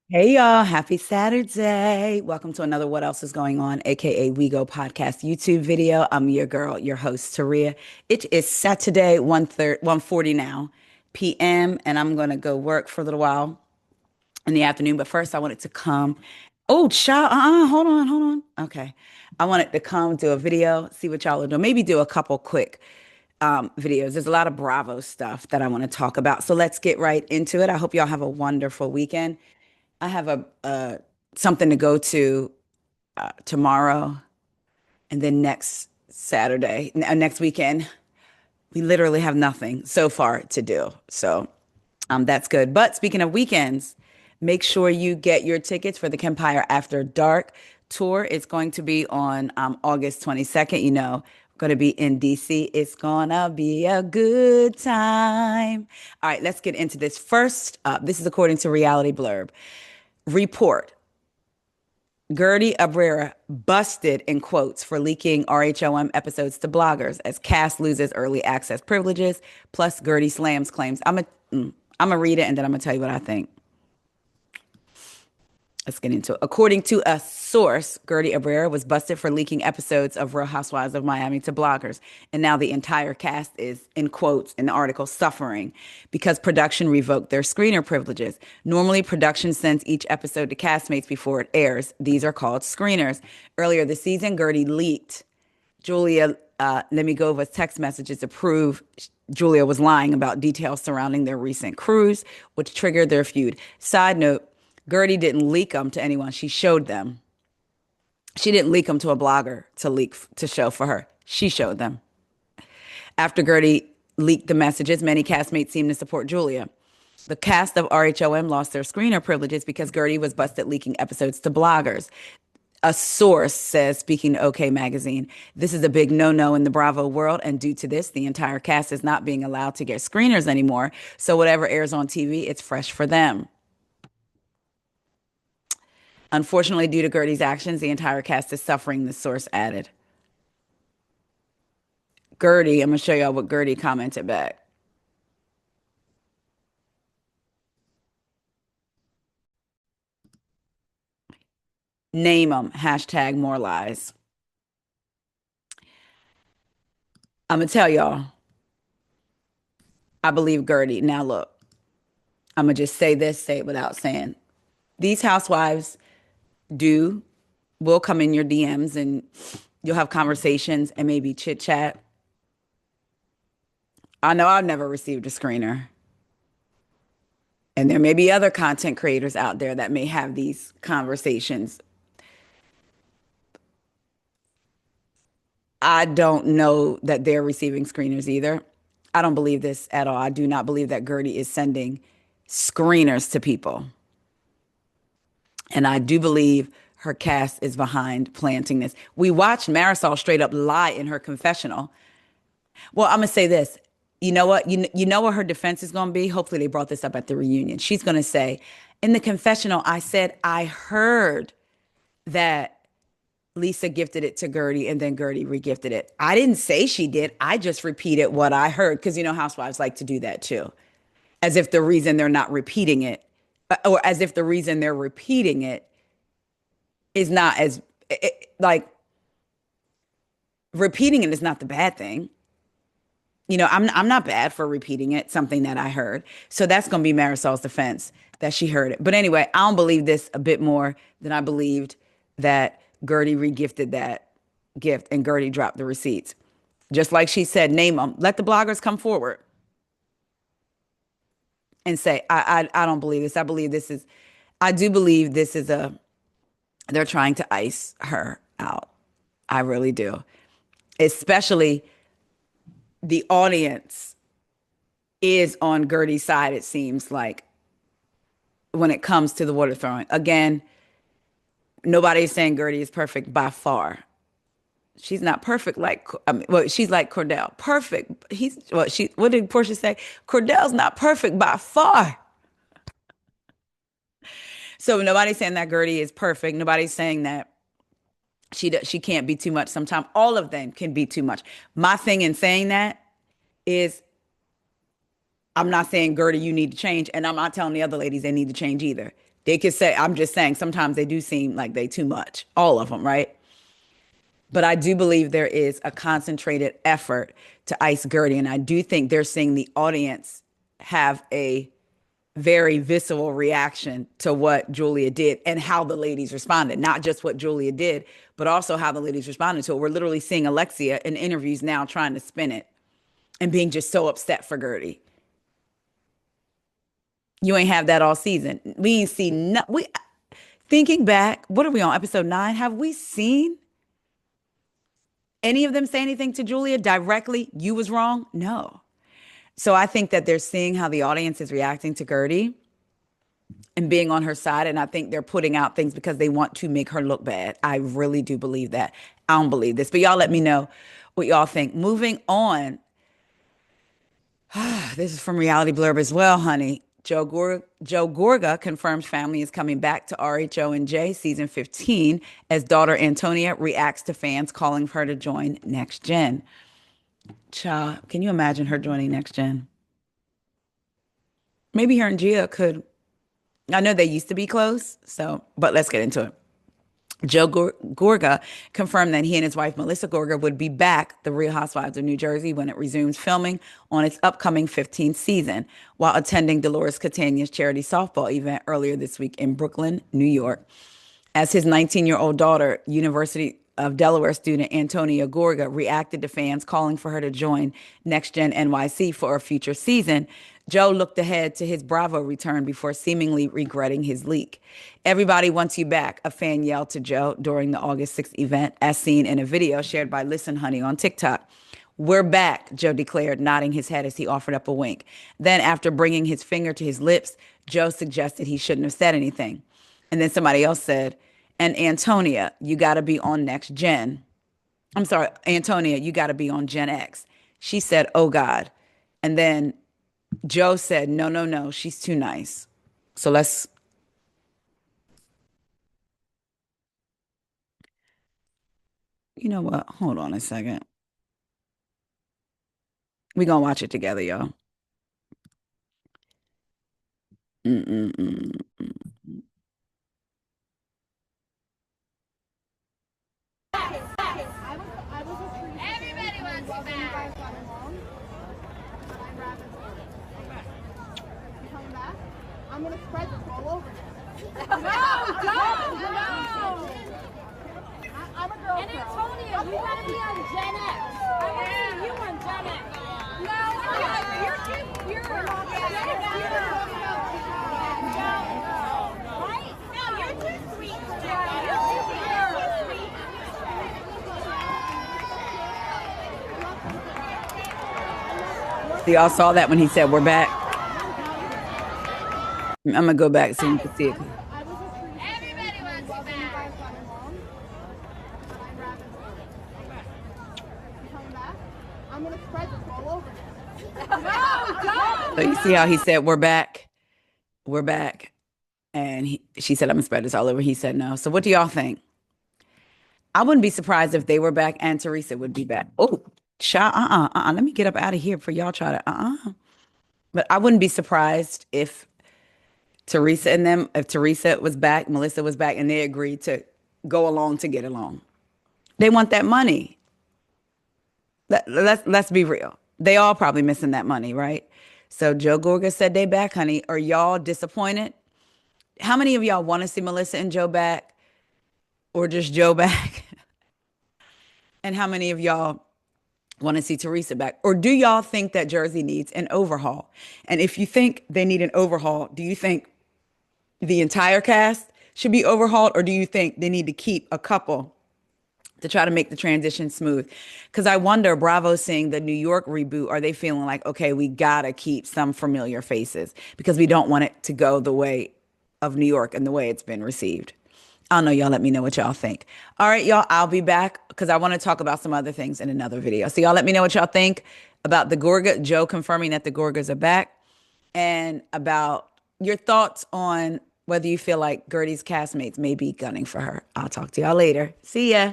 Hey y'all, happy Saturday. Welcome to another What Else is Going On, aka We Go Podcast YouTube video. I'm your girl, your host, Taria. It is Saturday, 1:40 now, PM, and I'm gonna go work for a little while in the afternoon. But first I wanted to come. Oh, child, hold on. Okay. I wanted to come do a video, see what y'all are doing. Maybe do a couple quick videos. There's a lot of Bravo stuff that I want to talk about. So let's get right into it. I hope y'all have a wonderful weekend. I have a something to go to tomorrow, and then next weekend, we literally have nothing so far to do. So that's good. But speaking of weekends, make sure you get your tickets for the Kempire After Dark tour. It's going to be on August 22nd. Going to be in DC. It's gonna be a good time. All right, let's get into this. First up, this is according to Reality Blurb. Report. Guerdy Abraira busted in quotes for leaking RHOM episodes to bloggers as cast loses early access privileges. Plus, Guerdy slams claims. I'm gonna read it and then I'm gonna tell you what I think. Let's get into it. According to a source, Guerdy Abraira was busted for leaking episodes of Real Housewives of Miami to bloggers. And now the entire cast is, in quotes, in the article, suffering because production revoked their screener privileges. Normally, production sends each episode to castmates before it airs. These are called screeners. Earlier this season, Guerdy leaked Julia Lemigova's text messages to prove Julia was lying about details surrounding their recent cruise, which triggered their feud. Side note, Guerdy didn't leak them to anyone. She showed them. She didn't leak them to a blogger to show for her. She showed them. After Guerdy leaked the messages, many castmates seemed to support Julia. The cast of RHOM lost their screener privileges because Guerdy was busted leaking episodes to bloggers. A source says, speaking to OK Magazine, this is a big no-no in the Bravo world, and due to this, the entire cast is not being allowed to get screeners anymore. So whatever airs on TV, it's fresh for them. Unfortunately, due to Guerdy's actions, the entire cast is suffering, the source added. Guerdy, I'm going to show y'all what Guerdy commented back. Name them, hashtag more lies. I'm going to tell y'all, I believe Guerdy. Now, look, I'm going to just say this, say it without saying. These housewives do, will come in your DMs and you'll have conversations and maybe chit chat. I know I've never received a screener. And there may be other content creators out there that may have these conversations. I don't know that they're receiving screeners either. I don't believe this at all. I do not believe that Guerdy is sending screeners to people. And I do believe her cast is behind planting this. We watched Marisol straight up lie in her confessional. Well, I'm going to say this. You know what? You know what her defense is going to be? Hopefully they brought this up at the reunion. She's going to say, in the confessional, I said, I heard that Lisa gifted it to Guerdy and then Guerdy regifted it. I didn't say she did. I just repeated what I heard because housewives like to do that too. As if the reason they're not repeating it, or as if the reason they're repeating it is not like repeating it is not the bad thing. I'm not bad for repeating it, something that I heard. So that's going to be Marisol's defense that she heard it. But anyway, I don't believe this a bit more than I believed that Guerdy regifted that gift and Guerdy dropped the receipts. Just like she said, name them. Let the bloggers come forward and say, I don't believe this. I do believe this is they're trying to ice her out. I really do. Especially the audience is on Guerdy's side, it seems like, when it comes to the water throwing. Again, nobody's saying Guerdy is perfect by far. She's not perfect she's like Cordell. Perfect. What did Portia say? Cordell's not perfect by far. So nobody's saying that Guerdy is perfect. Nobody's saying that she can't be too much sometimes. All of them can be too much. My thing in saying that is I'm not saying, Guerdy, you need to change. And I'm not telling the other ladies they need to change either. They could say, I'm just saying, sometimes they do seem like they too much, all of them, right? But I do believe there is a concentrated effort to ice Guerdy. And I do think they're seeing the audience have a very visceral reaction to what Julia did and how the ladies responded. Not just what Julia did, but also how the ladies responded to it. We're literally seeing Alexia in interviews now trying to spin it and being just so upset for Guerdy. You ain't have that all season. We ain't seen no, we thinking back, what are we on? Episode 9? Have we seen any of them say anything to Julia directly? You was wrong? No. So I think that they're seeing how the audience is reacting to Guerdy and being on her side. And I think they're putting out things because they want to make her look bad. I really do believe that. I don't believe this, but y'all let me know what y'all think. Moving on, this is from Reality Blurb as well, honey. Joe Gorga confirms family is coming back to RHONJ season 15 as daughter Antonia reacts to fans calling for her to join Next Gen. Cha, can you imagine her joining Next Gen? Maybe her and Gia could. I know they used to be close, so, but let's get into it. Gorga confirmed that he and his wife, Melissa Gorga, would be back, The Real Housewives of New Jersey, when it resumes filming on its upcoming 15th season, while attending Dolores Catania's charity softball event earlier this week in Brooklyn, New York. As his 19-year-old daughter, University of Delaware student Antonia Gorga reacted to fans calling for her to join Next Gen NYC for a future season, Joe looked ahead to his Bravo return before seemingly regretting his leak. Everybody wants you back, a fan yelled to Joe during the August 6th event, as seen in a video shared by Listen Honey on TikTok. We're back, Joe declared, nodding his head as he offered up a wink. Then, after bringing his finger to his lips, Joe suggested he shouldn't have said anything. And then somebody else said, and Antonia, you got to be on Next Gen. I'm sorry, Antonia, you got to be on Gen X. She said, oh God. And then Joe said, no, no, no, she's too nice. So you know what? Hold on a second. We gonna watch it together, y'all. Mm-mm-mm. Everybody wants you back. I'm gonna spread this all over. No, don't! No! I'm a girl. And Antonia, you gotta be on Gen X. I want to see you on Gen X. No, you're too pure. Right? No, you're too sweet. You're too pure. So y'all saw that when he said we're back. I'm gonna go back so you can see it. Everybody wants you back. I'm gonna spread this all over. No, don't! So you see how he said we're back, we're back, and she said I'm gonna spread this all over. He said no. So what do y'all think? I wouldn't be surprised if they were back and Teresa would be back. Oh, child, Let me get up out of here for y'all try to. But I wouldn't be surprised if if Teresa was back, Melissa was back, and they agreed to go along to get along. They want that money. Let's be real. They all probably missing that money, right? So Joe Gorga said they back, honey. Are y'all disappointed? How many of y'all want to see Melissa and Joe back or just Joe back? And how many of y'all want to see Teresa back? Or do y'all think that Jersey needs an overhaul? And if you think they need an overhaul, do you think the entire cast should be overhauled, or do you think they need to keep a couple to try to make the transition smooth? Because I wonder, Bravo seeing the New York reboot, are they feeling like, okay, we gotta keep some familiar faces because we don't want it to go the way of New York and the way it's been received? I don't know. Y'all let me know what y'all think. All right, y'all, I'll be back because I want to talk about some other things in another video. So y'all let me know what y'all think about the Gorga, Joe confirming that the Gorgas are back, and about your thoughts on whether you feel like Guerdy's castmates may be gunning for her. I'll talk to y'all later. See ya.